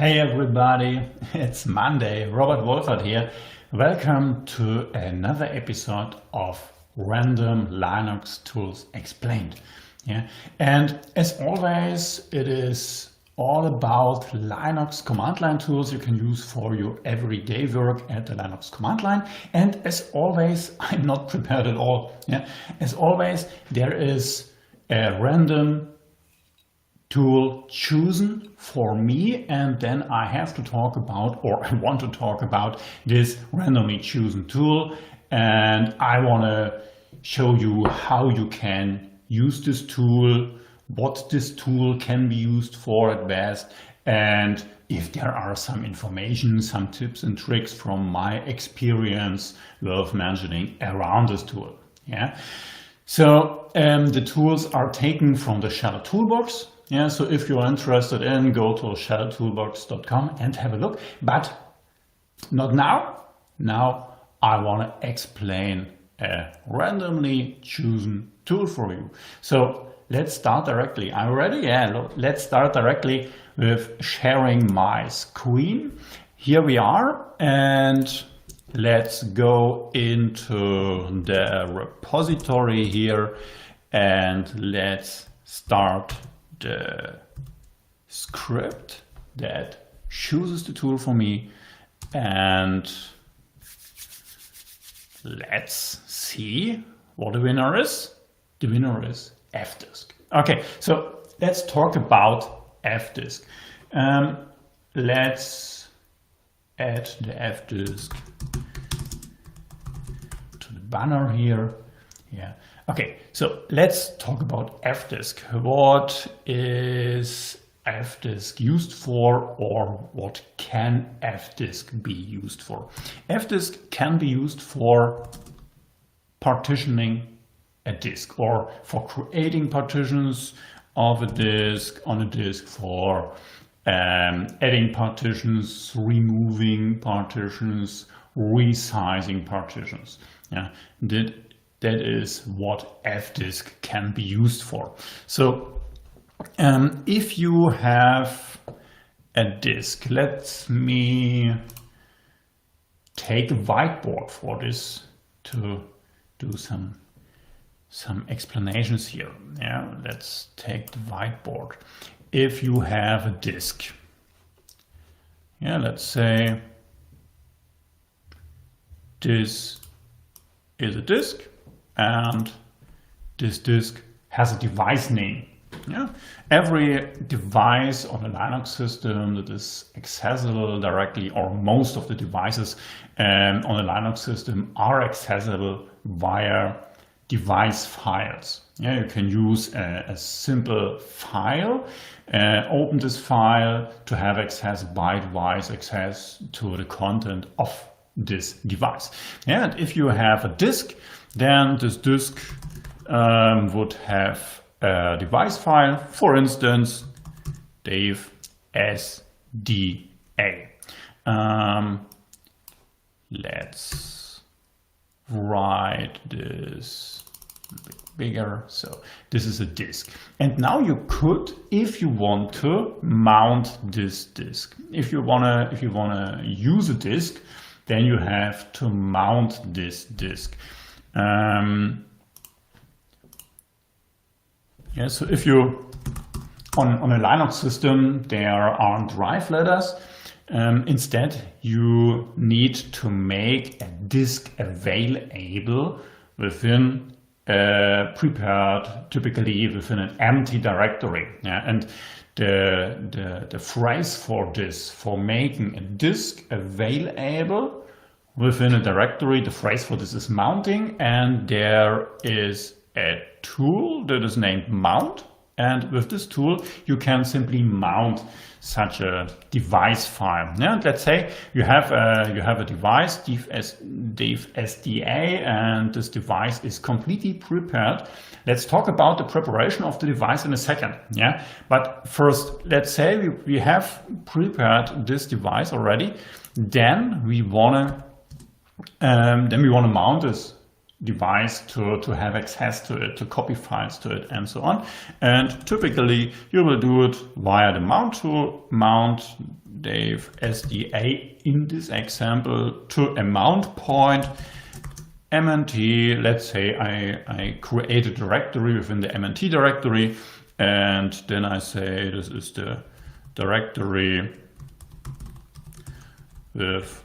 Hey everybody, it's Monday, Robert Wolfert here. Welcome to another episode of Random Linux Tools Explained. And as always, it is all about Linux command line tools you can use for your everyday work at the Linux command line. And as always, I'm not prepared at all. As always, there is a random tool chosen for me, and then I have to talk about, or I want to talk about, this randomly chosen tool, and I want to show you how you can use this tool, what this tool can be used for at best, and if there are some information, some tips and tricks from my experience worth mentioning around this tool. So the tools are taken from the Shell Toolbox. So if you're interested go to shelltoolbox.com and have a look, but not now. Now I want to explain a randomly chosen tool for you. So let's start directly. Are you ready? Let's start directly with sharing my screen. Here we are, and let's go into the repository here and let's start the script that chooses the tool for me, and let's see what the winner is. The winner is Fdisk. Okay, so let's talk about Fdisk. Let's add the Fdisk to the banner here. Okay, so let's talk about Fdisk. What is Fdisk used for, or what can Fdisk be used for? Fdisk can be used for partitioning a disk, or for creating partitions of a disk on a disk, for adding partitions, removing partitions, resizing partitions. That is what Fdisk can be used for. So if you have a disk, let me take a whiteboard for this to do some explanations here. Let's take the whiteboard. If you have a disk, let's say this is a disk, and this disk has a device name. Every device on a Linux system that is accessible directly, or most of the devices on a Linux system are accessible via device files. You can use a simple file, open this file to have access, byte-wise access to the content of this device. And if you have a disk, then this disk would have a device file, for instance, Dave SDA. Let's write this a bit bigger. So this is a disk. And now you could, if you want to, mount this disk. If you wanna use a disk, then you have to mount this disk. So if you on a Linux system, there aren't drive ladders. Instead, you need to make a disk available within prepared, typically within an empty directory. And the phrase for this, for making a disk available within a directory, the phrase for this is mounting, and there is a tool that is named mount, and with this tool you can simply mount such a device file. Let's say you have a device, Dave SDA, and this device is completely prepared. Let's talk about the preparation of the device in a second. But first, let's say we have prepared this device already. Then we wanna mount this device to have access to it, to copy files to it, and so on. And typically you will do it via the mount tool, mount Dave SDA in this example to a mount point MNT. Let's say I create a directory within the MNT directory, and then I say this is the directory with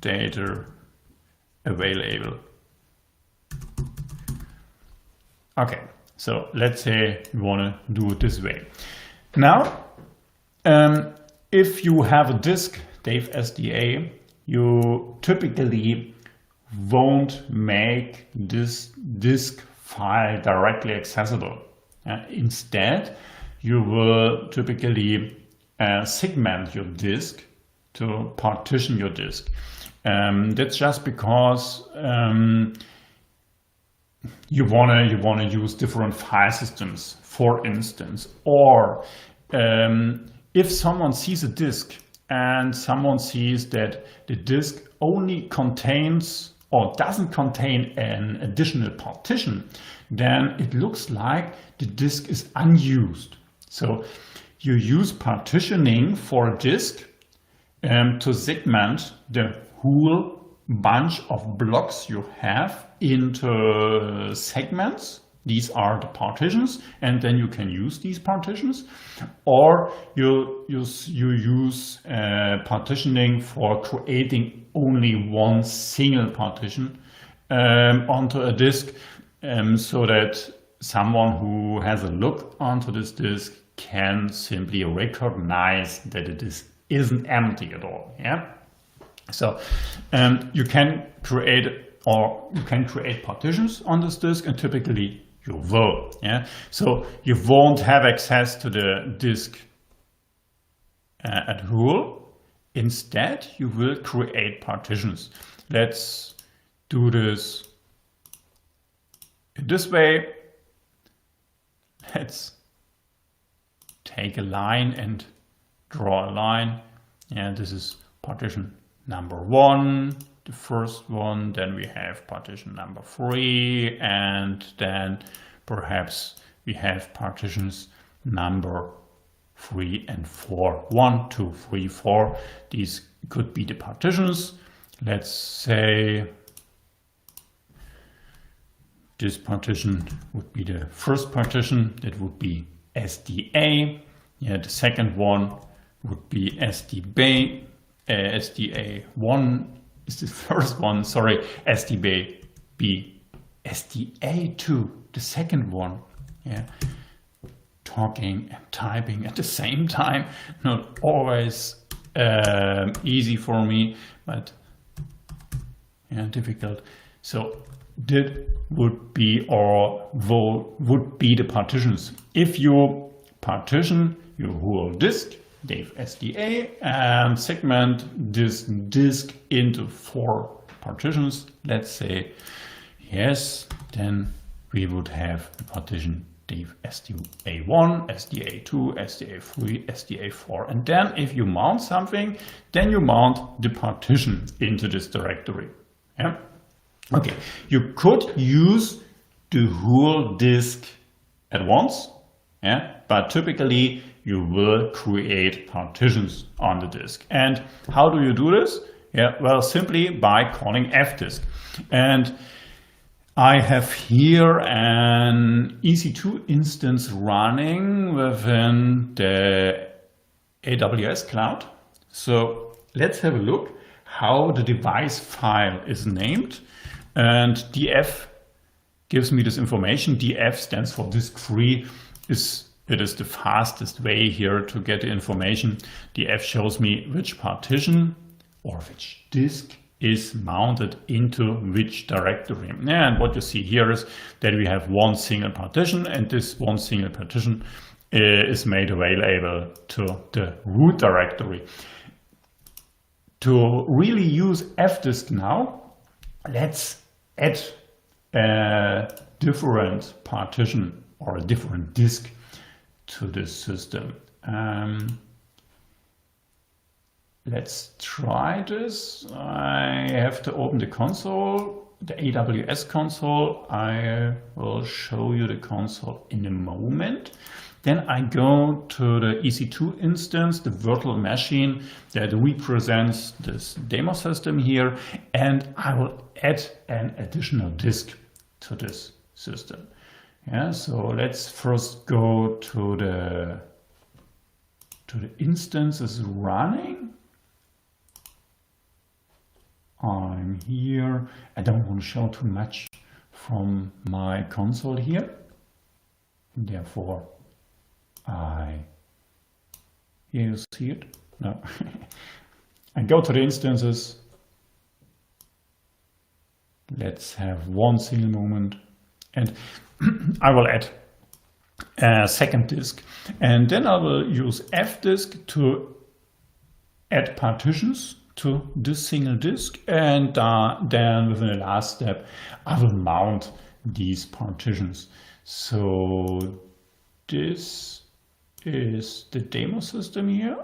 data available. Okay, so let's say we want to do it this way. Now, if you have a disk, Dave SDA, you typically won't make this disk file directly accessible. Instead, you will typically segment your disk to partition your disk. That's just because you wanna use different file systems, for instance, or if someone sees a disk and someone sees that the disk only contains or doesn't contain an additional partition, then it looks like the disk is unused. So you use partitioning for a disk to segment the whole bunch of blocks you have into segments. These are the partitions, and then you can use these partitions, or you use partitioning for creating only one single partition onto a disk, so that someone who has a look onto this disk can simply recognize that it isn't empty at all. Yeah. So you can create partitions on this disk, and typically you will. Yeah. So you won't have access to the disk at whole. Instead, you will create partitions. Let's do this in this way. Let's take a line and draw a line. And this is partition number 1, the first one. Then we have partition number 3, and then perhaps we have partitions number 3 and 4. 1, 2, 3, 4. These could be the partitions. Let's say this partition would be the first partition. That would be SDA. Yeah, the second one would be SDB. SDA1 is the first one. Sorry, SDB. SDA2, the second one. Yeah, talking and typing at the same time. Not always easy for me, but yeah, difficult. So that would be or would be the partitions. If you partition your whole disk, Dave SDA, and segment this disk into 4 partitions, let's say, yes, then we would have the partition Dave SDA1, SDA2, SDA3, SDA4. And then if you mount something, then you mount the partition into this directory. Yeah. Okay, you could use the whole disk at once, yeah, but typically you will create partitions on the disk. And how do you do this? Yeah, well, simply by calling fdisk. And I have here an EC2 instance running within the AWS cloud. So let's have a look how the device file is named. And df gives me this information. df stands for disk free. It is the fastest way here to get the information. df shows me which partition or which disk is mounted into which directory. And what you see here is that we have one single partition, and this one single partition is made available to the root directory. To really use fdisk now, let's add a different partition or a different disk to this system. Let's try this. I have to open the console, the AWS console. I will show you the console in a moment. Then I go to the EC2 instance, the virtual machine that represents this demo system here, and I will add an additional disk to this system. Yeah, so let's first go to the instances running. I'm here. I don't want to show too much from my console here. Therefore, here you see it. No. I go to the instances. Let's have one single moment, and I will add a second disk, and then I will use Fdisk to add partitions to this single disk, and then within the last step I will mount these partitions. So this is the demo system here.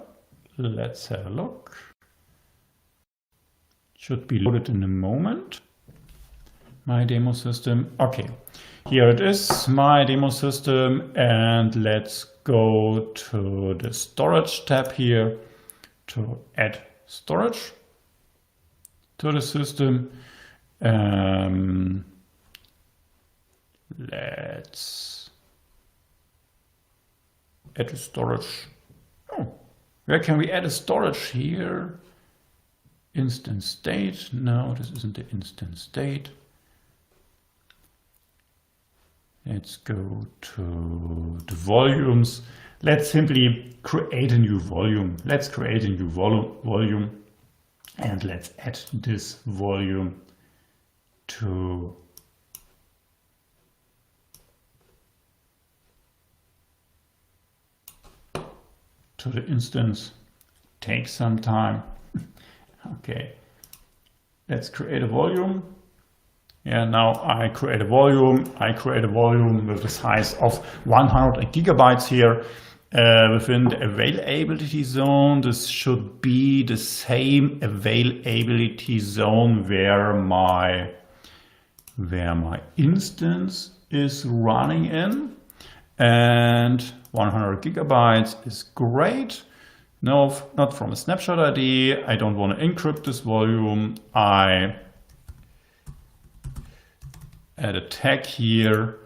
Let's have a look. Should be loaded in a moment. My demo system. Okay, here it is, my demo system, and let's go to the storage tab here to add storage to the system. Let's add a storage. Oh, where can we add a storage here? Instance state. No, this isn't the instance state. Let's go to the volumes. Let's simply create a new volume. Let's create a new volume, and let's add this volume to the instance. Take some time. Okay, let's create a volume. Yeah, now I create a volume. I create a volume with a size of 100 gigabytes here. Within the availability zone, this should be the same availability zone where my instance is running in, and 100 gigabytes is great. No, not from a snapshot ID. I don't want to encrypt this volume. I add a tag here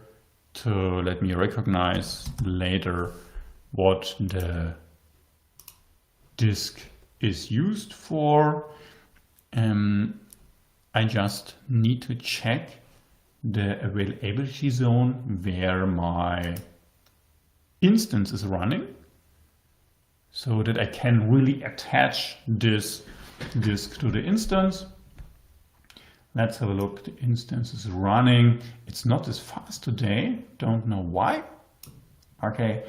to let me recognize later what the disk is used for. I just need to check the availability zone where my instance is running, so that I can really attach this disk to the instance. Let's have a look. The instance is running. It's not as fast today. Don't know why. Okay.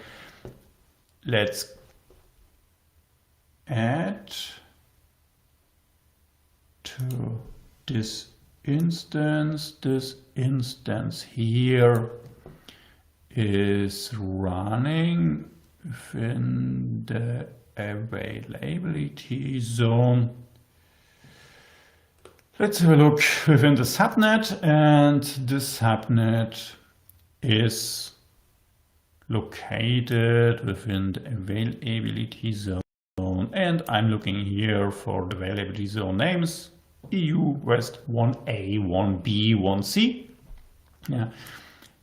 Let's add to this instance. This instance here is running within the availability zone. Let's have a look within the subnet, and the subnet is located within the availability zone, and I'm looking here for the availability zone names: EU West 1A, 1B, 1C. Yeah,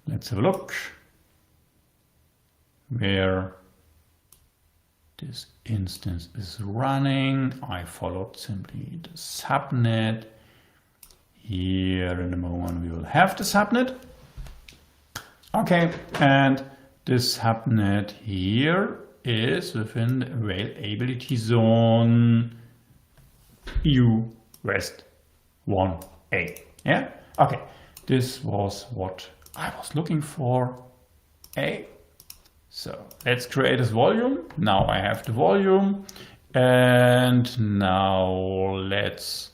let's have a look where this instance is running. I followed simply the subnet. Here in a moment we will have the subnet. Okay, and this subnet here is within the availability zone EU West 1A. Yeah, okay, this was what I was looking for. So let's create this volume. Now I have the volume, and now let's,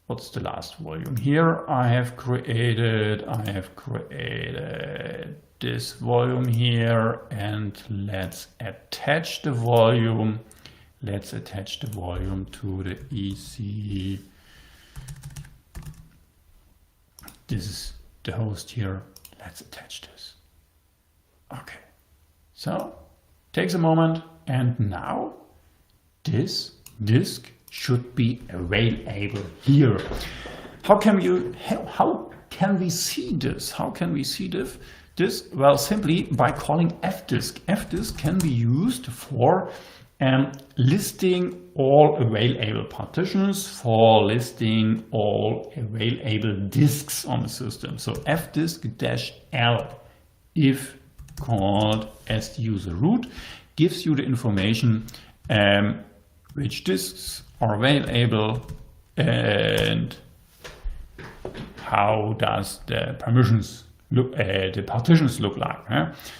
what's the last volume here? I have created this volume here, and let's attach the volume. Let's attach the volume to the EC. This is the host here. Let's attach this. Okay, so takes a moment, and now this disk should be available here. How can we see this? How can we see this? Well, simply by calling fdisk. Fdisk can be used for listing all available partitions, for listing all available disks on the system. So fdisk-l, if called as user root, gives you the information which disks are available and how does the permissions look, the partitions look like.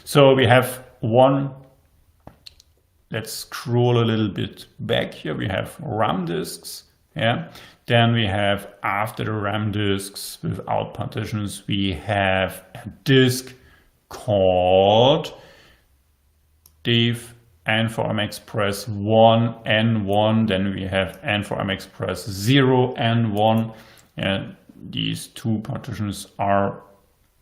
So we have one. Let's scroll a little bit back here. We have RAM disks. Then we have, after the RAM disks without partitions, we have a disk called div N4M Express 1 N1. Then we have N4M Express 0 N1. And these two partitions are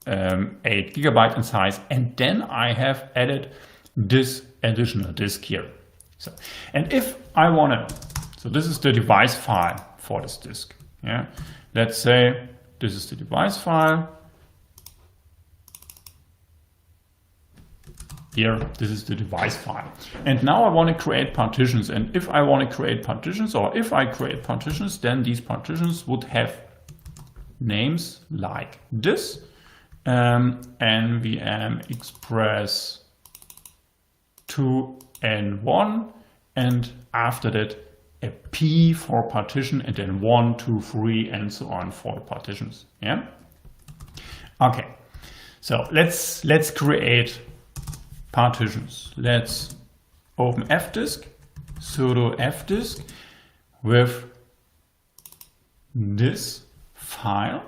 8 GB in size. And then I have added this additional disk here. So, and if I want to, so this is the device file for this disk. Let's say this is the device file. Here, this is the device file. And now I want to create partitions. And if I want to create partitions, or if I create partitions, then these partitions would have names like this. NVM Express 2 N1, and after that a P for partition, and then 1, 2, 3, and so on for the partitions. Okay, so let's create partitions. Let's open fdisk, sudo fdisk with this file.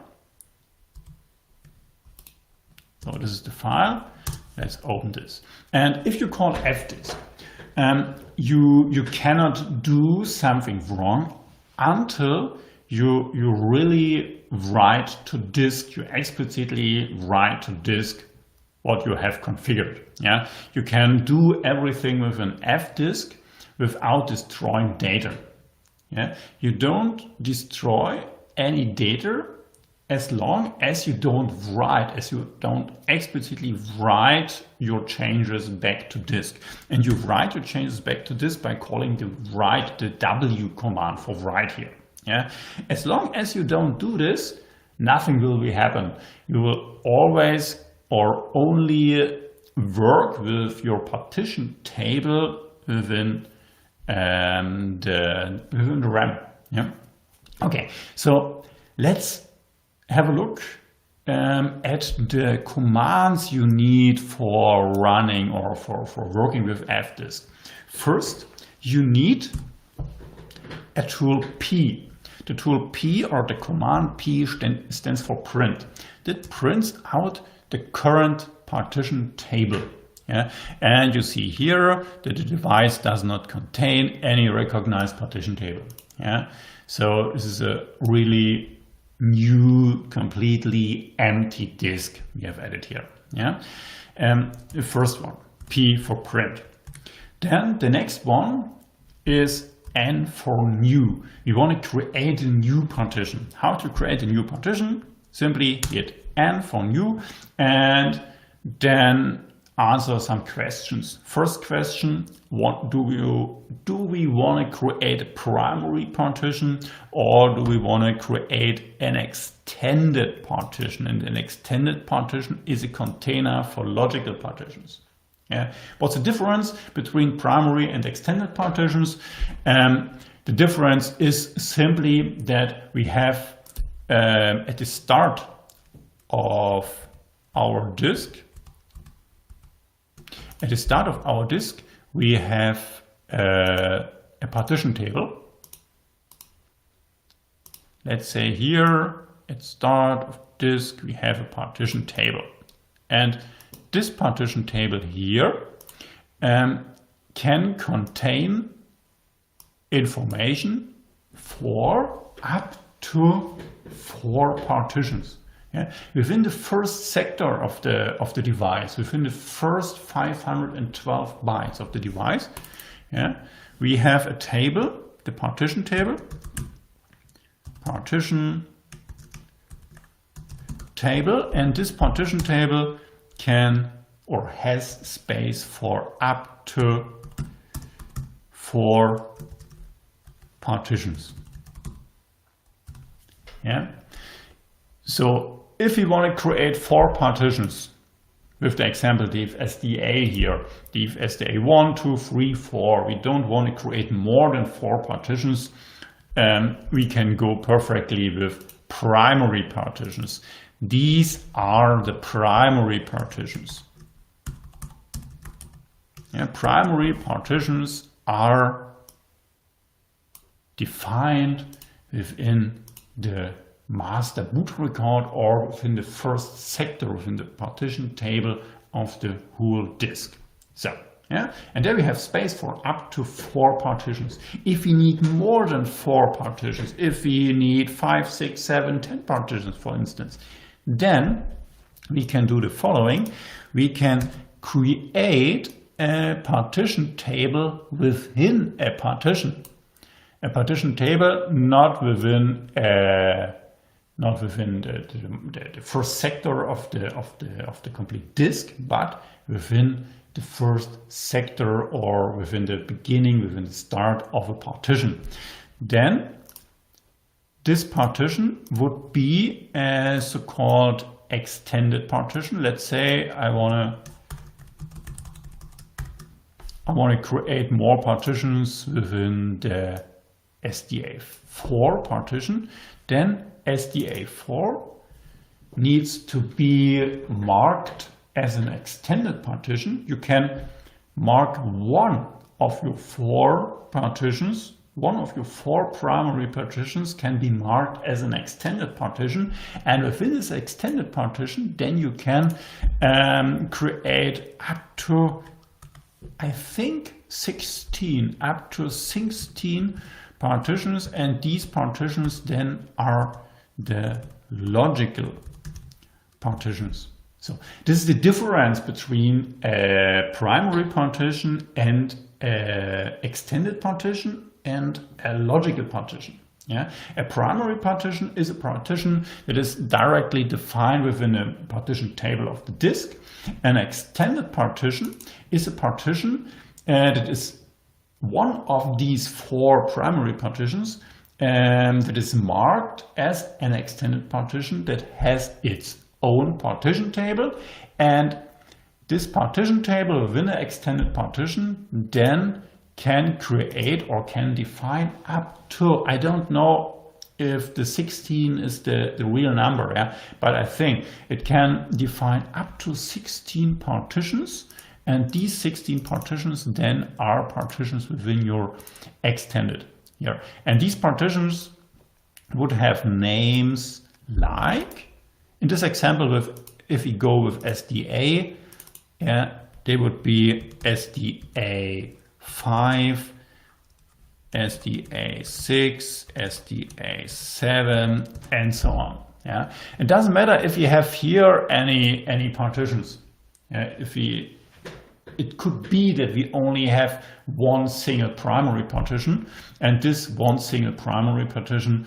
So this is the file. Let's open this. And if you call fdisk, you cannot do something wrong until you really write to disk, you explicitly write to disk what you have configured. You can do everything with an fdisk without destroying data. You don't destroy any data as long as you don't write, as you don't explicitly write your changes back to disk. And you write your changes back to disk by calling the W command for write here. As long as you don't do this, nothing will happen. You will always or only work with your partition table within the RAM. Okay, so let's have a look at the commands you need for running or for working with fdisk. First, you need a tool P. The tool P, or the command P, stands for print. That prints out the current partition table. And you see here that the device does not contain any recognized partition table. So this is a really new, completely empty disk we have added here. The first one, P for print. Then the next one is N for new. We want to create a new partition. How to create a new partition? Simply hit N for new and then answer some questions. First question, what do we want to create a primary partition, or do we want to create an extended partition? And an extended partition is a container for logical partitions. What's the difference between primary and extended partitions? The difference is simply that we have at the start of our disk, we have a partition table. Let's say here at start of disk we have a partition table, and this partition table here can contain information for up to 4 partitions. Yeah? Within the first sector of the device, within the first 512 bytes of the device, yeah, we have a table, the partition table, and this partition table can or has space for up to 4 partitions. Yeah. So if we want to create 4 partitions with the example dfsda here, dfsda 1, 2, 3, 4, we don't want to create more than 4 partitions. We can go perfectly with primary partitions. These are the primary partitions. Yeah, primary partitions are defined within the master boot record or within the first sector within the partition table of the whole disk. So, yeah, and there we have space for up to 4 partitions. If we need more than 4 partitions, if we need 5, 6, 7, 10 partitions, for instance, then we can do the following. We can create a partition table within a partition. A partition table not within the first sector of the complete disk, but within the first sector or within the beginning, within the start of a partition. Then this partition would be a so-called extended partition. Let's say I want to create more partitions within the SDA4 partition. Then SDA4 needs to be marked as an extended partition. You can mark one of your 4 partitions. One of your 4 primary partitions can be marked as an extended partition, and within this extended partition then you can create up to, I think, 16 partitions, and these partitions then are the logical partitions. So this is the difference between a primary partition and an extended partition and a logical partition. Yeah? A primary partition is a partition that is directly defined within a partition table of the disk. An extended partition is a partition that is one of these 4 primary partitions that is marked as an extended partition that has its own partition table, and this partition table within an extended partition then can create or can define up to, I don't know if the 16 is the real number, yeah, but I think it can define up to 16 partitions, and these 16 partitions then are partitions within your extended here. And these partitions would have names like, in this example, if we go with SDA, yeah, they would be SDA 5, SDA 6, SDA 7, and so on. Yeah, it doesn't matter if you have here any partitions. It could be that we only have one single primary partition, and this one single primary partition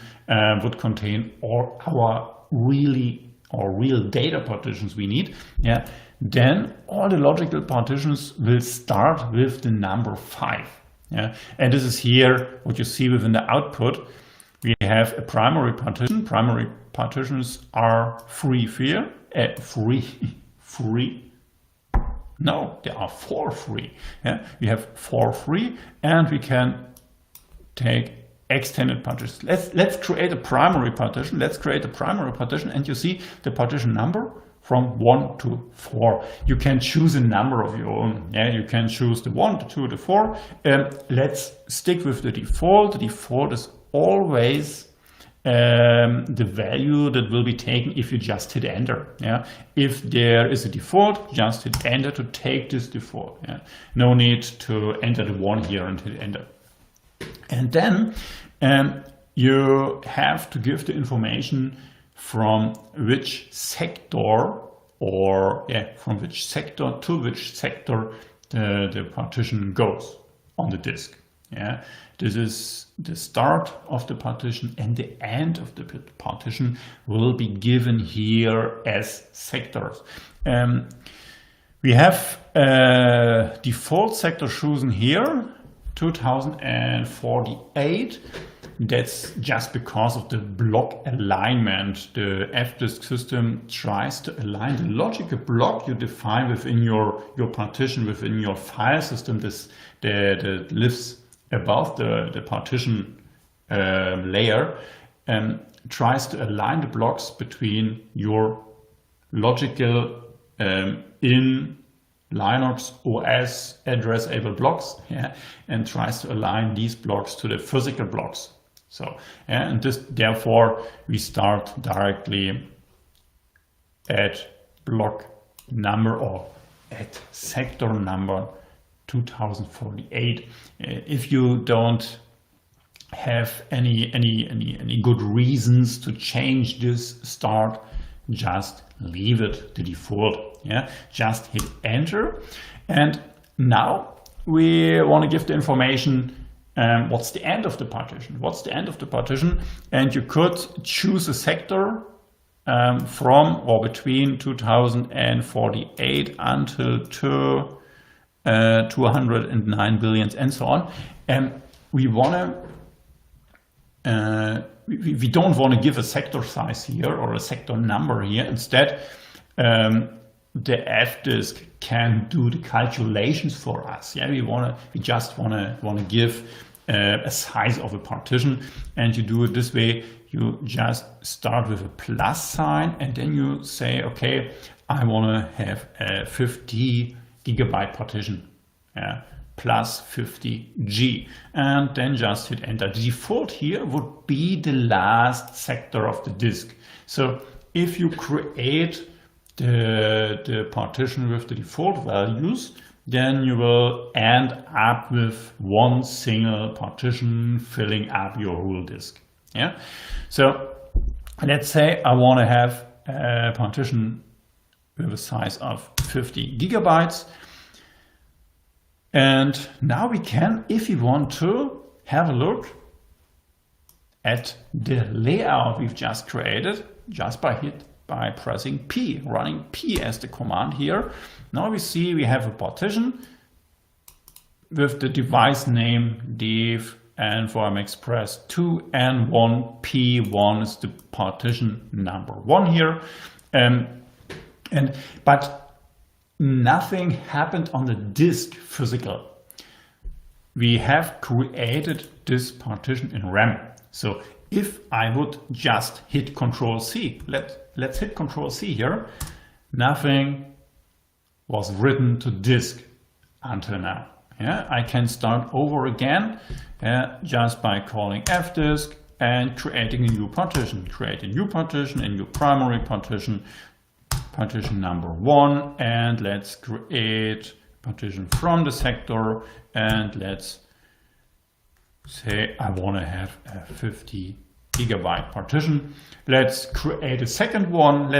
would contain all our real data partitions we need. Yeah, then all the logical partitions will start with the number 5. Yeah, and this is here what you see within the output. We have a primary partition. Primary partitions are free here. No, there are 4 free. Yeah, we have 4 free, and we can take extended partitions. Let's create a primary partition. Let's create a primary partition, and you see the partition number from 1 to 4. You can choose a number of your own. Yeah, you can choose the 1, the 2, the 4. Let's stick with the default. The default is always the value that will be taken if you just hit enter. Yeah, if there is a default, just hit enter to take this default. Yeah, no need to enter the 1 here and hit enter. And then you have to give the information from which sector, or from which sector to which sector the partition goes on the disk. Yeah, this is the start of the partition, and the end of the partition will be given here as sectors. We have default sector chosen here, 2048. That's just because of the block alignment. The Fdisk system tries to align the logical block you define within your partition, within your file system, that lives above the partition layer, tries to align the blocks between your logical in Linux OS addressable blocks, and tries to align these blocks to the physical blocks. So, and therefore we start directly at block number, or at sector number 2048. If you don't have any good reasons to change this start, just leave it to default. Just hit enter, and now we want to give the information what's the end of the partition. And you could choose a sector from or between 2048 until 209 billion and so on. And we don't want to give a sector size here or a sector number here. Instead, the Fdisk can do the calculations for us. We just want to give a size of a partition, and you do it this way. You just start with a plus sign, and then you say, okay, I want to have a 50 gigabyte partition, plus 50G, and then just hit enter. The default here would be the last sector of the disk. So if you create the partition with the default values, then you will end up with one single partition filling up your whole disk. So let's say I want to have a partition with a size of 50 gigabytes. And now we can, if we want to, have a look at the layout we've just created just by pressing P, running P as the command here. Now we see we have a partition with the device name dev and VM Express 2 and 1. P1 is the partition number 1 here. But nothing happened on the disk physical. We have created this partition in RAM. So if I would just hit Control C, let's hit Control C here, nothing was written to disk until now. I can start over again just by calling Fdisk and creating a new partition. Create a new partition, a new primary partition, partition number 1, and let's create partition from the sector, and let's say I want to have a 50 gigabyte partition. Let's create a second one.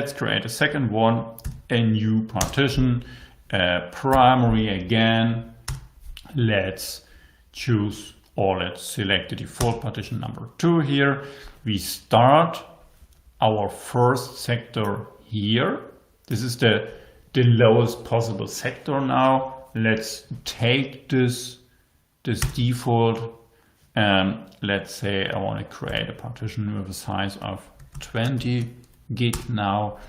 A new partition, primary again. Let's choose, or let's select the default partition number 2 here. We start our first sector here. This is the lowest possible sector now. Let's take this default. Let's say I want to create a partition with a size of 20 gig now.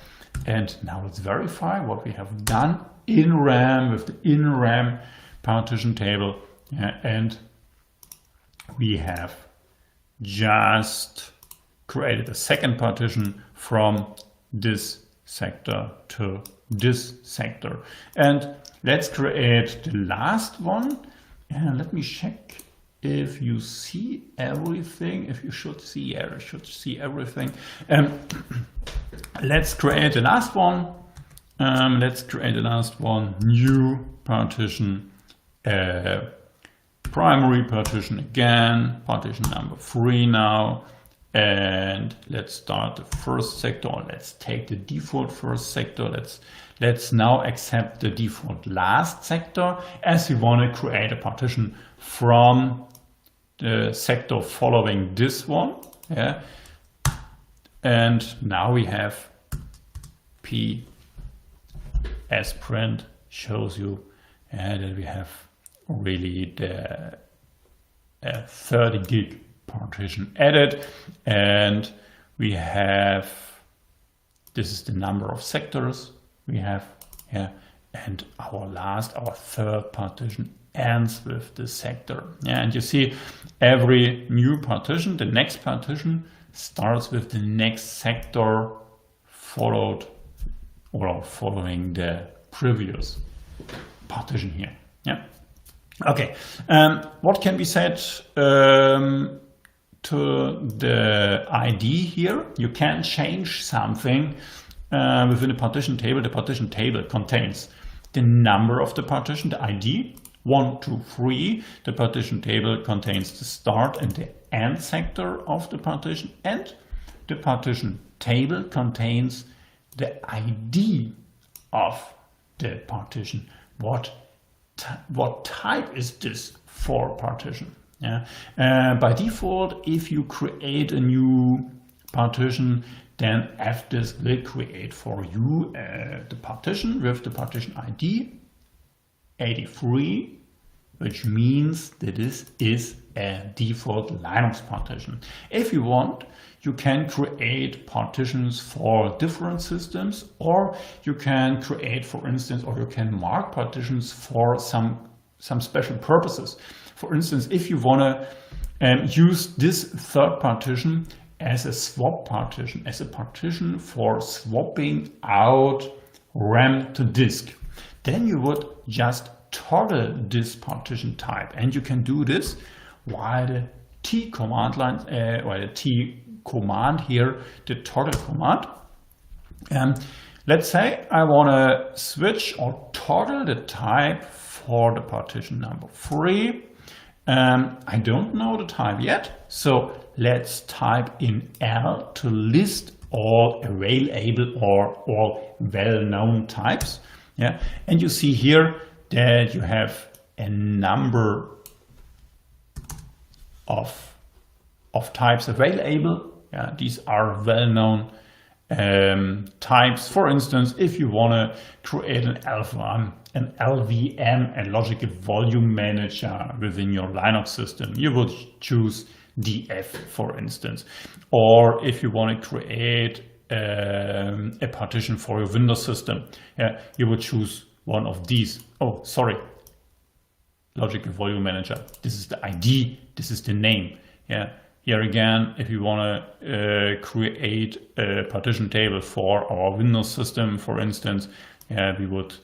And now let's verify what we have done in RAM with the in RAM partition table. And we have just created a second partition from this sector to this sector. And let's create the last one. And let me check if you see everything. If you should see, I should see everything. Let's create the last one. New partition, primary partition again, partition number 3 now, and let's start the first sector. Let's take the default first sector. Let's now accept the default last sector, as we want to create a partition from the sector following this one. Yeah. And now we have p as print shows you that we have really the 30 gig partition added, and we have, this is the number of sectors we have here, and our third partition ends with the sector. Yeah, and you see every new partition, the next partition starts with the next sector following the previous partition here. Yeah. Okay. What can be said to the ID here? You can change something within the partition table. The partition table contains the number of the partition, the ID 1, 2, 3. The partition table contains the start and the end sector of the partition, and the partition table contains the ID of the partition. What type is this for partition? Yeah. By default, if you create a new partition, then Fdisk will create for you the partition with the partition ID 83, which means that this is a default Linux partition. If you want, you can create partitions for different systems, or you can create, for instance, or you can mark partitions for some special purposes. For instance, if you want to use this third partition as a swap partition, as a partition for swapping out RAM to disk, then you would just toggle this partition type, and you can do this via the T command line, or the T command here, the toggle command. Let's say I want to switch or toggle the type for the partition number 3. I don't know the type yet, so let's type in L to list all available or all well-known types. Yeah, and you see here that you have a number of types available. Yeah, these are well-known types. For instance, if you want to create an LVM, a logical volume manager within your Linux system, you would choose DF, for instance. Or if you want to create a partition for your Windows system, you would choose one of these. Oh, sorry, logical volume manager. This is the ID, this is the name. Yeah. Here again, if you want to create a partition table for our Windows system, for instance, we would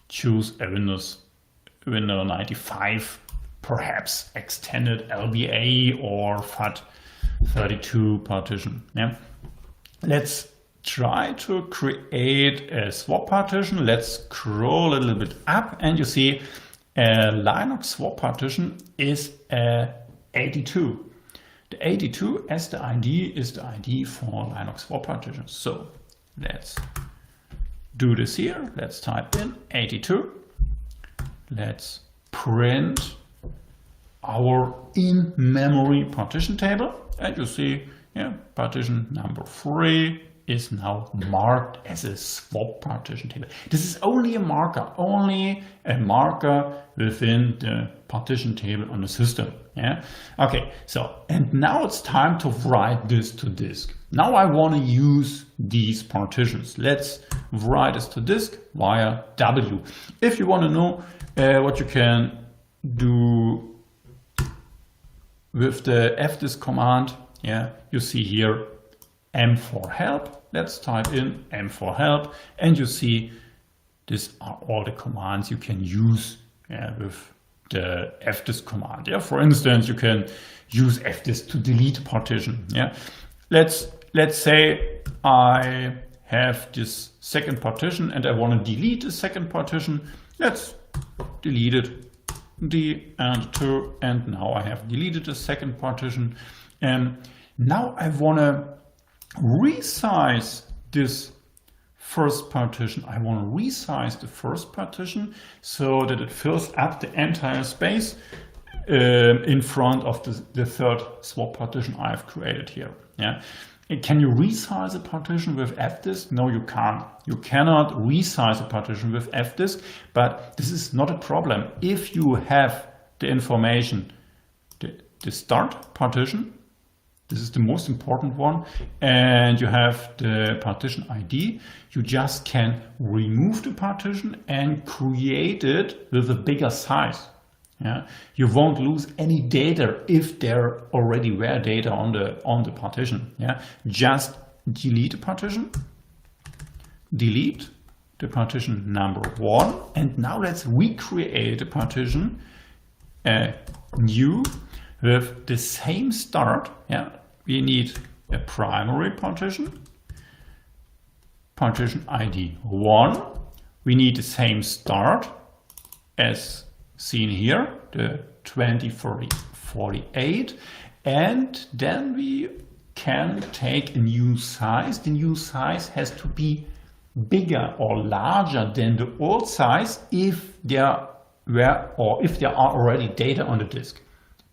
choose a Windows 95, perhaps extended LBA or FAT32 partition. Yeah. Let's try to create a swap partition. Let's scroll a little bit up, and you see a Linux swap partition is 82. The 82 as the ID is the ID for Linux swap partitions. So let's do this here. Let's type in 82. Let's print our in-memory partition table, and you see, partition number 3 is now marked as a swap partition table. This is only a marker within the partition table on the system. Yeah. Okay. So, and now it's time to write this to disk. Now I want to use these partitions. Let's write this to disk via W. If you want to know what you can do with the fdisk command, you see here M for help. Let's type in M for help, and you see these are all the commands you can use with the fdisk command. Yeah, for instance, you can use fdisk to delete a partition. Yeah, let's say I have this second partition and I want to delete the second partition. Let's delete it, D and 2, and now I have deleted the second partition. Now I want to resize this first partition. I want to resize the first partition so that it fills up the entire space in front of the third swap partition I've created here. Yeah. Can you resize a partition with Fdisk? No, you can't. You cannot resize a partition with Fdisk, but this is not a problem. If you have the information, the start partition, this is the most important one, and you have the partition ID, you just can remove the partition and create it with a bigger size. Yeah? You won't lose any data if there already were data on the partition. Yeah? Just delete the partition, delete the partition number 1, and now let's recreate the partition new with the same start. Yeah? We need a primary partition, partition ID 1. We need the same start as seen here, the 2048, and then we can take a new size. The new size has to be bigger or larger than the old size if there were or if there are already data on the disk.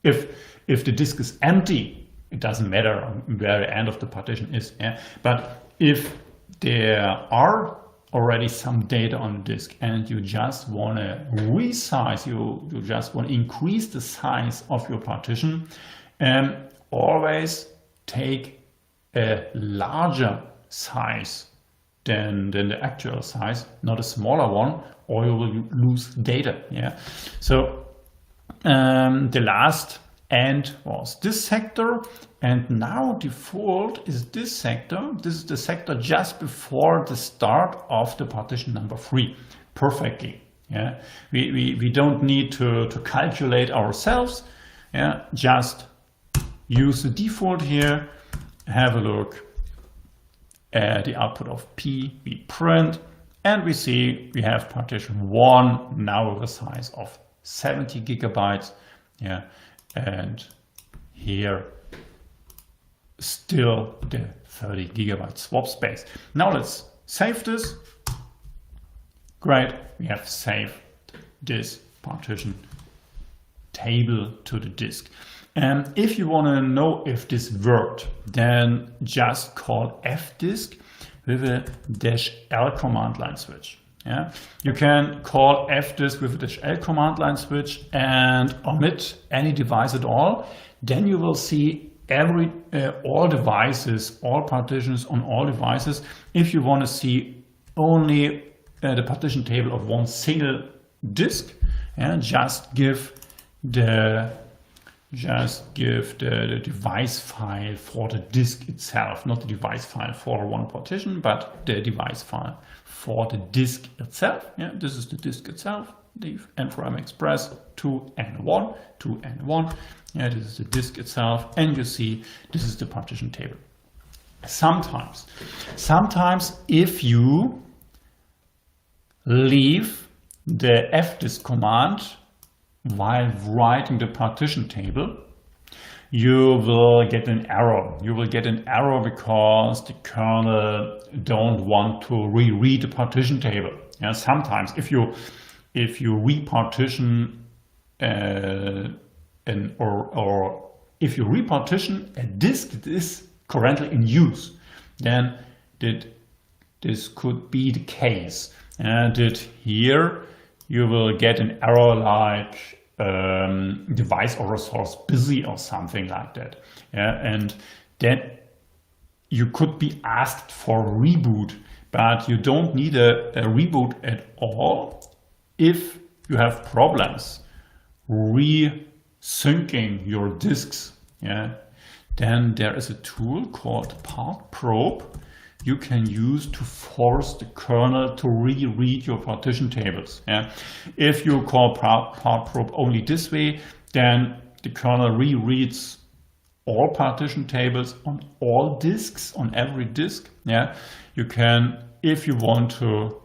If the disk is empty, it doesn't matter where the end of the partition is. Yeah? But if there are already some data on the disk and you just want to resize, you just want to increase the size of your partition, always take a larger size than the actual size, not a smaller one, or you will lose data. Yeah. So the last end was this sector, and now default is this sector. This is the sector just before the start of the partition number 3. Perfectly. Yeah. We don't need to calculate ourselves. Yeah. Just use the default here. Have a look at the output of P. We print, and we see we have partition 1 now with a size of 70 gigabytes. Yeah. And here still the 30 gigabyte swap space. Now let's save this. Great, we have saved this partition table to the disk. And if you want to know if this worked, then just call fdisk with a -L command line switch. Yeah? You can call fdisk with a -L command line switch and omit any device at all. Then you will see all devices, all partitions on all devices. If you want to see only the partition table of one single disk, and just give the device file for the disk itself, not the device file for one partition, but the device file for the disk itself. Yeah, this is the disk itself, the NVRAM Express 2N1, 2N1. Yeah, this is the disk itself, and you see this is the partition table. Sometimes if you leave the fdisk command while writing the partition table, you will get an error. You will get an error because the kernel don't want to reread the partition table. Yeah, sometimes if you repartition or if you repartition a disk that is currently in use, then this could be the case. And here you will get an error like device or resource busy or something like that. Yeah, and then you could be asked for a reboot, but you don't need a reboot at all. If you have problems resyncing your disks, yeah, then there is a tool called part probe you can use to force the kernel to reread your partition tables. Yeah. If you call part probe only this way, then the kernel rereads all partition tables on all disks, on every disk. Yeah. You can, if you want to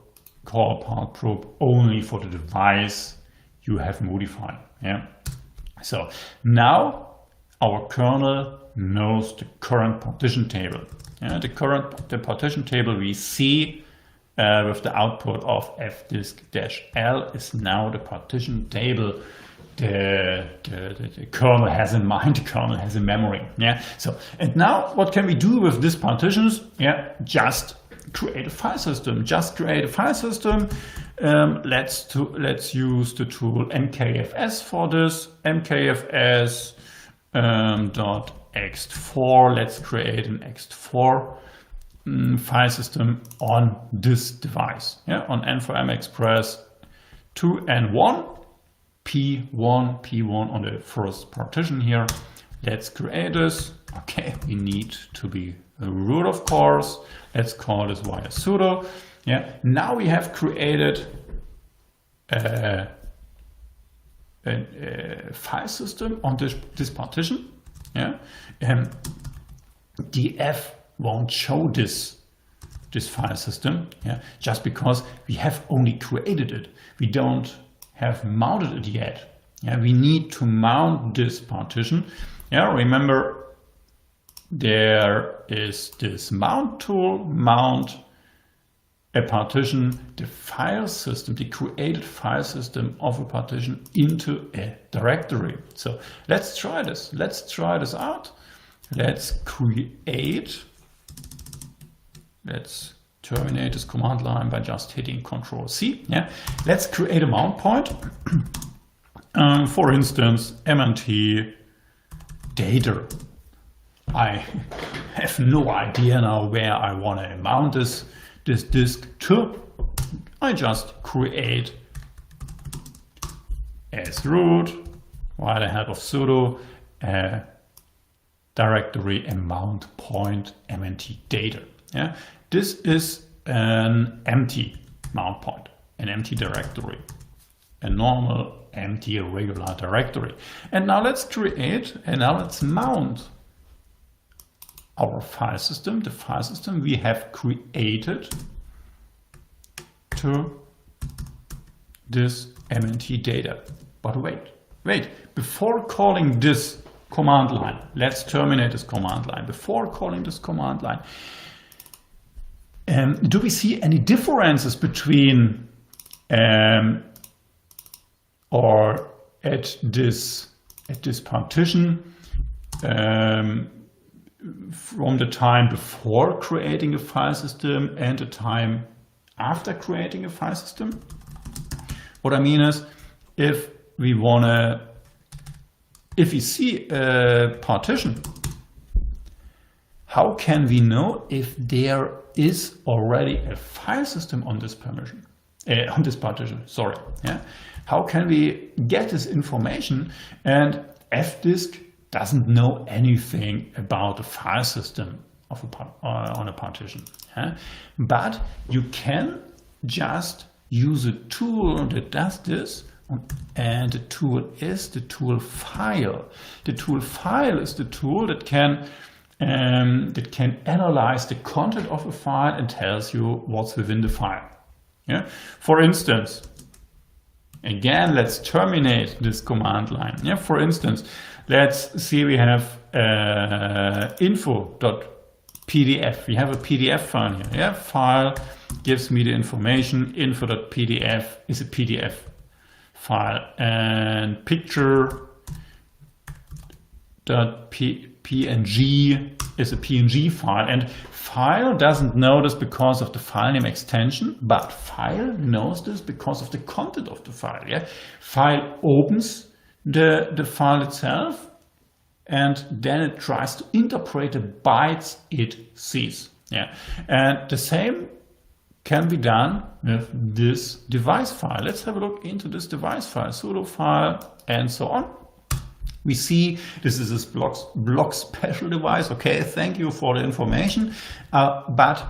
call part probe only for the device you have modified. Yeah. So now our kernel knows the current partition table. The partition table we see with the output of fdisk-l is now the partition table the kernel has in mind, the kernel has in memory. So, and now what can we do with these partitions? Just create a file system. Let's use the tool mkfs for this. mkfs .ext4. Let's create an ext4 file system on this device. On N4M Express 2 and 1. P1 on the first partition here. Let's create this. Okay, we need to be root, of course. Let's call this via sudo. Now we have created a file system on this partition. df won't show this file system, just because we have only created it. We don't have mounted it yet. We need to mount this partition. Remember, there is this mount tool, mount a partition, the file system, the created file system of a partition into a directory. So let's try this. Let's try this out. Let's terminate this command line by just hitting Ctrl+C. Let's create a mount point. For instance, MNT Data. I have no idea now where I want to mount this disk to. I just create as root, via the help of sudo, a directory, a mount point MNT Data. This is an empty mount point, an empty directory, a normal empty regular directory. And now let's mount our file system, the file system we have created to this MNT Data. But wait, before calling this command line, let's terminate this command line. Before calling this command line, do we see any differences between or at this partition from the time before creating a file system and the time after creating a file system? What I mean is, if we see a partition, how can we know if there is already a file system on this partition? Sorry. How can we get this information? And Fdisk doesn't know anything about the file system of on a partition. But you can just use a tool that does this, and the tool is the tool file. The tool file is the tool that can analyze the content of a file and tells you what's within the file. For instance, again, let's terminate this command line. For instance, let's see, we have info.pdf. We have a PDF file here. File gives me the information. Info.pdf is a PDF file, and picture.png is a PNG file. And file doesn't know this because of the file name extension, but file knows this because of the content of the file. File opens the file itself, and then it tries to interpret the bytes it sees. And the same can be done with this device file. Let's have a look into this device file, sudo file, and so on. We see this is this block special device. Okay, thank you for the information. But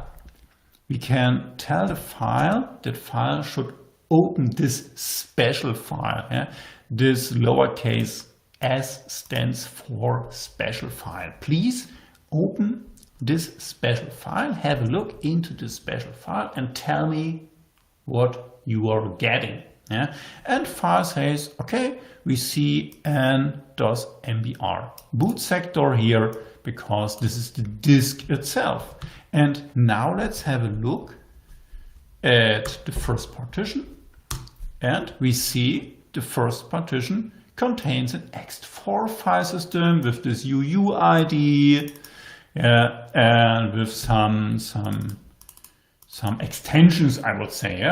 we can tell the file that file should open this special file. This lowercase s stands for special file. Please open this special file, have a look into this special file, and tell me what you are getting. Yeah? And file says, okay, we see an .mbr boot sector here because this is the disk itself. And now let's have a look at the first partition, and we see the first partition contains an ext4 file system with this UUID, and with some extensions, I would say,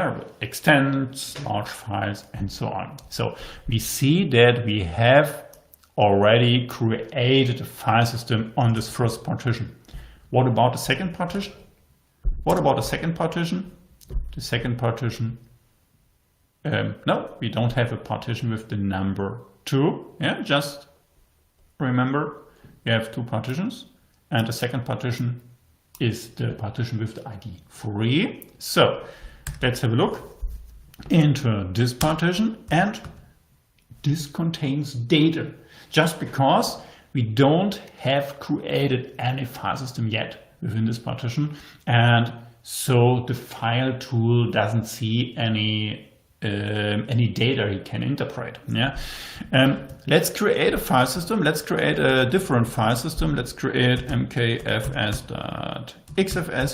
extends, large files, and so on. So we see that we have already created a file system on this first partition. What about the second partition? What about the second partition? The second partition, no, we don't have a partition with the number 2. Yeah, just remember we have 2 partitions, and the second partition is the partition with the ID 3. So let's have a look into this partition, and this contains data. Just because we don't have created any file system yet within this partition, and so the file tool doesn't see any data he can interpret. Yeah, let's create a file system. Let's create a different file system. Let's create mkfs.xfs,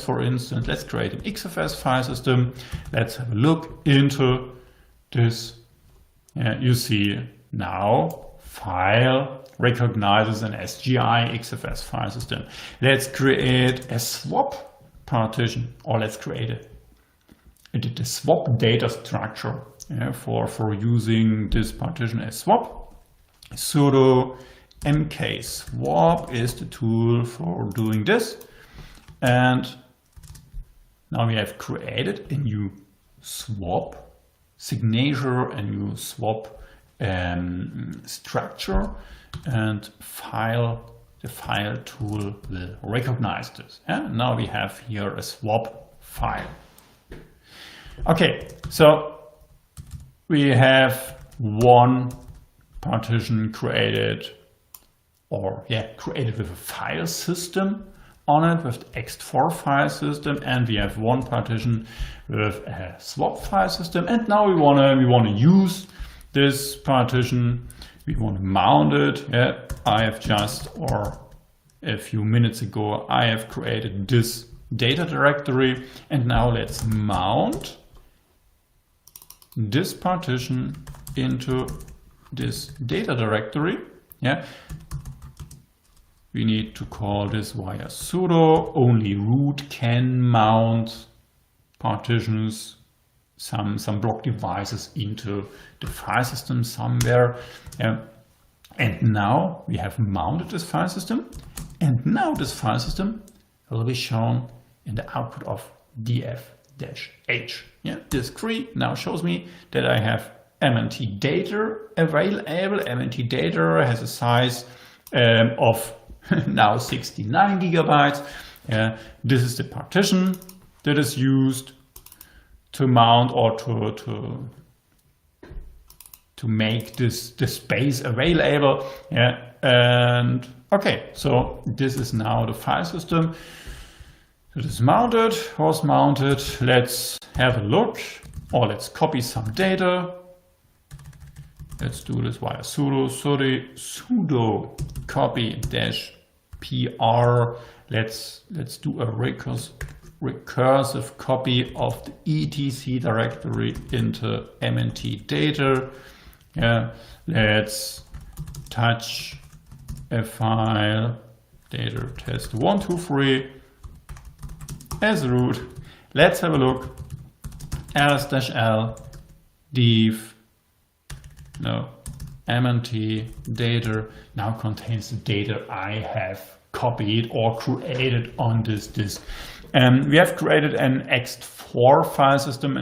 for instance. Let's create an xfs file system. Let's have a look into this. You see now file recognizes an SGI XFS file system. Let's create a swap partition, or let's create the swap data structure, for using this partition as swap. Sudo mkswap is the tool for doing this. And now we have created a new swap signature, a new swap structure, and the file tool will recognize this. Now we have here a swap file. Okay, so we have one partition created, created with a file system on it, with the ext4 file system, and we have one partition with a swap file system. And now we wanna use this partition. We want to mount it. I have or a few minutes ago, I have created this data directory, and now let's mount this partition into this data directory. We need to call this via sudo. Only root can mount partitions, some block devices into the file system somewhere. And now we have mounted this file system, and now this file system will be shown in the output of df-h. Disk 3 now shows me that I have MNT Data available. MNT Data has a size of now 69 gigabytes. This is the partition that is used to mount or to make this space available. And okay, so this is now the file system. It is mounted, was mounted. Let's have a look, or let's copy some data. Let's do this via sudo copy -pr. Let's do a recursive copy of the etc directory into MNT Data. Let's touch a file data test 123 as root. Let's have a look. ls-l div MNT Data now contains the data I have copied or created on this disk. We have created an ext4 file system,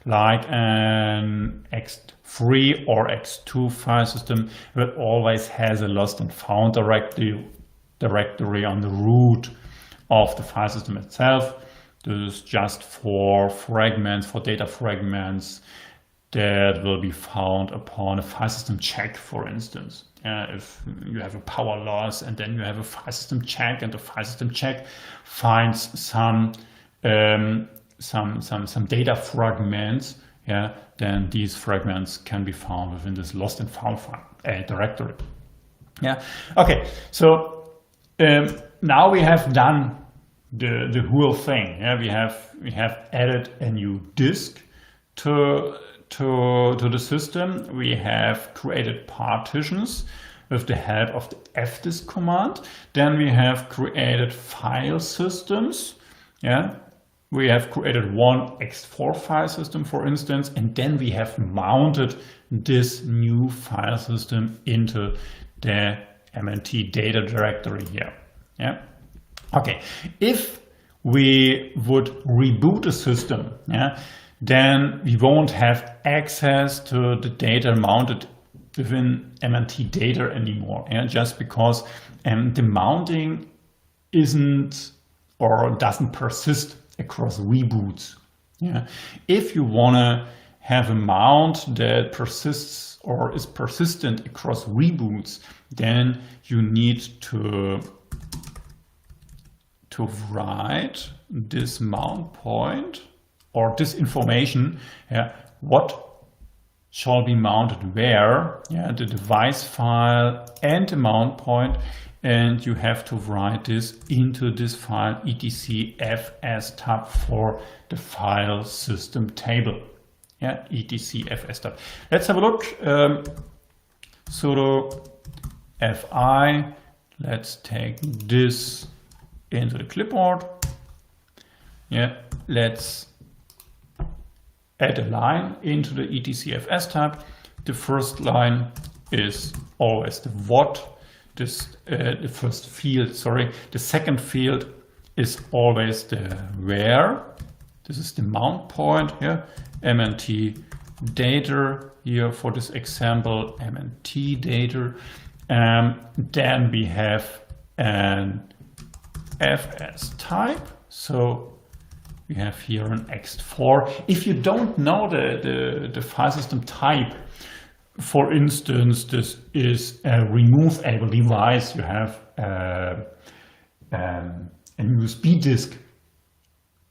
like an ext3 or ext2 file system that always has a lost and found directory on the root of the file system itself. This is just for fragments, for data fragments that will be found upon a file system check, for instance. If you have a power loss and then you have a file system check, and the file system check finds some some data fragments, yeah, then these fragments can be found within this lost and found file directory. Yeah. Okay. So now we have done the whole thing. Yeah. We have added a new disk to the system. We have created partitions with the help of the fdisk command. Then we have created file systems. Yeah. We have created one ext4 file system, for instance, and then we have mounted this new file system into the MNT Data directory here. Yeah. Okay. If we would reboot the system, yeah, then we won't have access to the data mounted within MNT Data anymore. Yeah, just because the mounting isn't or doesn't persist across reboots. Yeah. If you want to have a mount that persists or is persistent across reboots, then you need to write this mount point or this information, yeah, what shall be mounted where, yeah, the device file and the mount point, and you have to write this into this file etcfs tab for the file system table. Yeah, etcfs tab. Let's have a look. Sudo fi. Let's take this into the clipboard. Yeah, let's add a line into the etcfs tab. The first line is always the what. The first field, sorry. The second field is always the where. This is the mount point here. MNT Data here for this example. MNT Data. Then we have an fs type. So we have here an ext4. If you don't know the file system type, for instance, this is a removable device. You have a USB disk,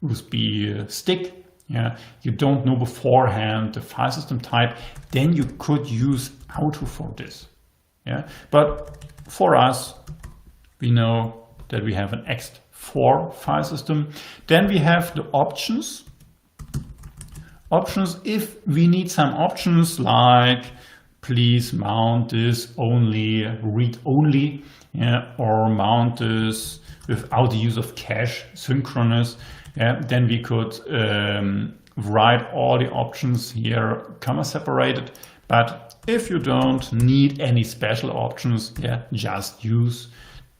USB stick. Yeah, you don't know beforehand the file system type, then you could use auto for this. Yeah, but for us, we know that we have an ext4 file system. Then we have the options. Options, if we need some options like please mount this only read only, yeah, or mount this without the use of cache synchronous, yeah, then we could write all the options here comma separated. But if you don't need any special options, yeah, just use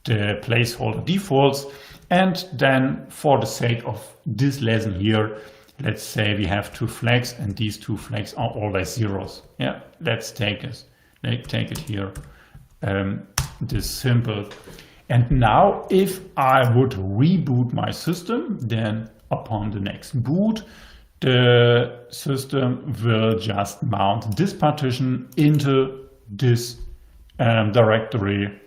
the placeholder defaults. And then for the sake of this lesson here, let's say we have two flags and these two flags are always zeros. Yeah, let's take it here, this simple. And now if I would reboot my system, then upon the next boot, the system will just mount this partition into this directory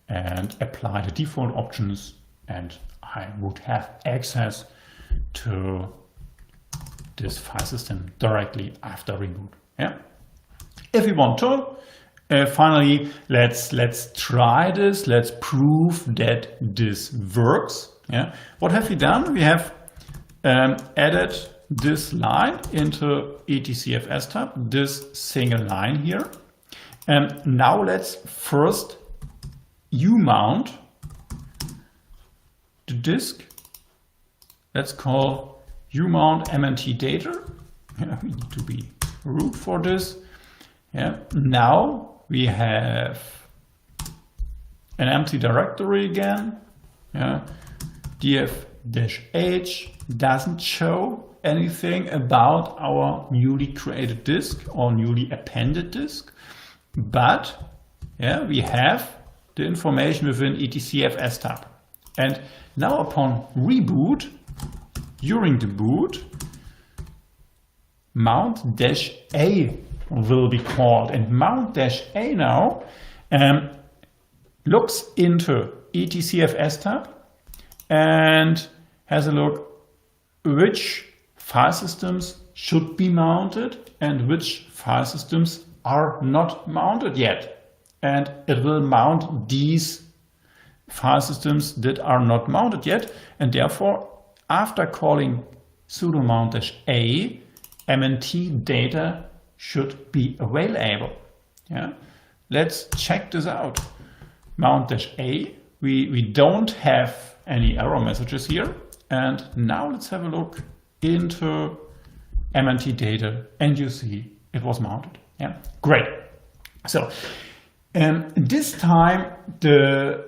and apply the default options, and I would have access to this file system directly after reboot. Yeah. If we want to, finally, let's try this. Let's prove that this works. Yeah. What have we done? We have added this line into etcfs tab, this single line here. And now let's first mount the disk. Let's call umount MNT Data. Yeah, we need to be root for this. Yeah. Now we have an empty directory again. Yeah. df-h doesn't show anything about our newly created disk or newly appended disk, but yeah, we have the information within etcfs tab. And now upon reboot, during the boot, mount-a will be called, and mount-a now looks into etcfs tab and has a look which file systems should be mounted and which file systems are not mounted yet. And it will mount these file systems that are not mounted yet, and therefore after calling sudo mount-a, MNT Data should be available. Yeah? Let's check this out. Mount-a, we don't have any error messages here, and now let's have a look into MNT Data, and you see it was mounted. Yeah, great. So this time the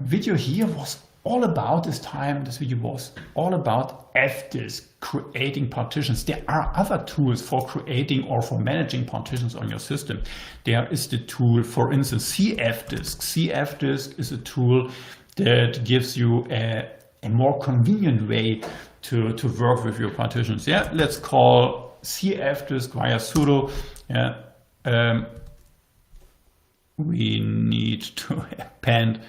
video here was all about this video was all about Fdisk, creating partitions. There are other tools for creating or for managing partitions on your system. There is the tool, for instance, cfdisk. Cfdisk is a tool that gives you a more convenient way to work with your partitions. Yeah, let's call cfdisk via sudo. Yeah, we need to append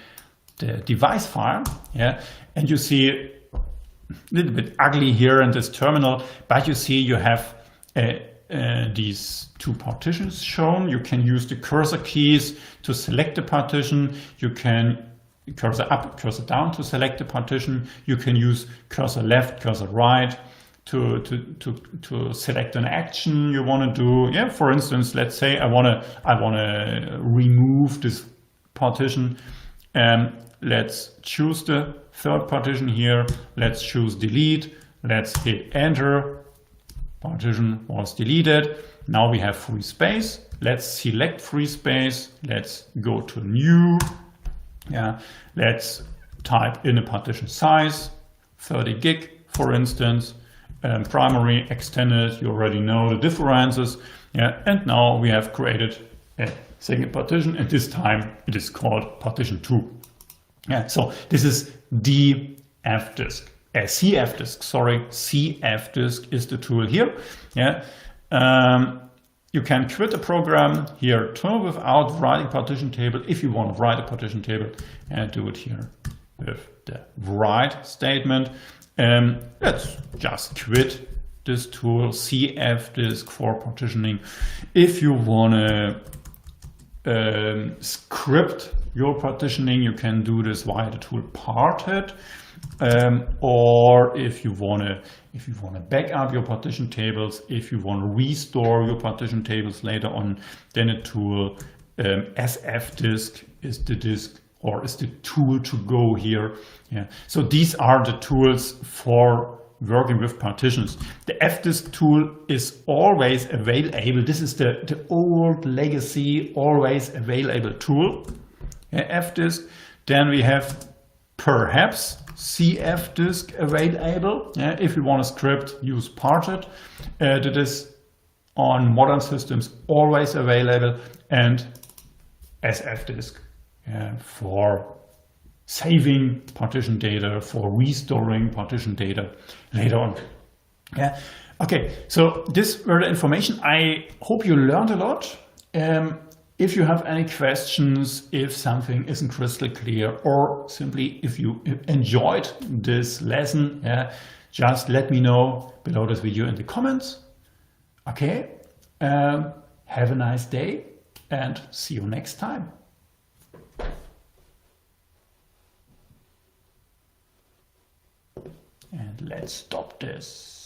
the device file. Yeah, and you see a little bit ugly here in this terminal, but you see you have these two partitions shown. You can use the cursor keys to select the partition. You can cursor up, cursor down to select the partition. You can use cursor left, cursor right to select an action you want to do. Yeah, for instance, let's say I want to remove this partition. Let's choose the third partition here. Let's choose delete. Let's hit enter. Partition was deleted. Now we have free space. Let's select free space. Let's go to new. Yeah, let's type in a partition size, 30 gig, for instance. Primary, extended, you already know the differences. Yeah, and now we have created a second partition, and this time it is called partition 2. Yeah, so this is the Fdisk, cfdisk. Sorry, cfdisk is the tool here. Yeah, you can quit a program here, turn without writing partition table. If you want to write a partition table, and do it here with the write statement. Let's just quit this tool, cfdisk for partitioning. If you want to script your partitioning, you can do this via the tool parted. Or if you want to back up your partition tables, if you want to restore your partition tables later on, then the tool sfdisk is the disk, or is the tool to go here. Yeah. So these are the tools for working with partitions. The Fdisk tool is always available. This is the old legacy, always available tool. Yeah, Fdisk. Then we have perhaps cfdisk available. Yeah, if you want to script, use parted. That is on modern systems always available, and sfdisk. For saving partition data, for restoring partition data later on. Yeah. Okay, so this were the information. I hope you learned a lot. If you have any questions, if something isn't crystal clear, or simply if you enjoyed this lesson, just let me know below this video in the comments. Okay, have a nice day and see you next time. And let's stop this.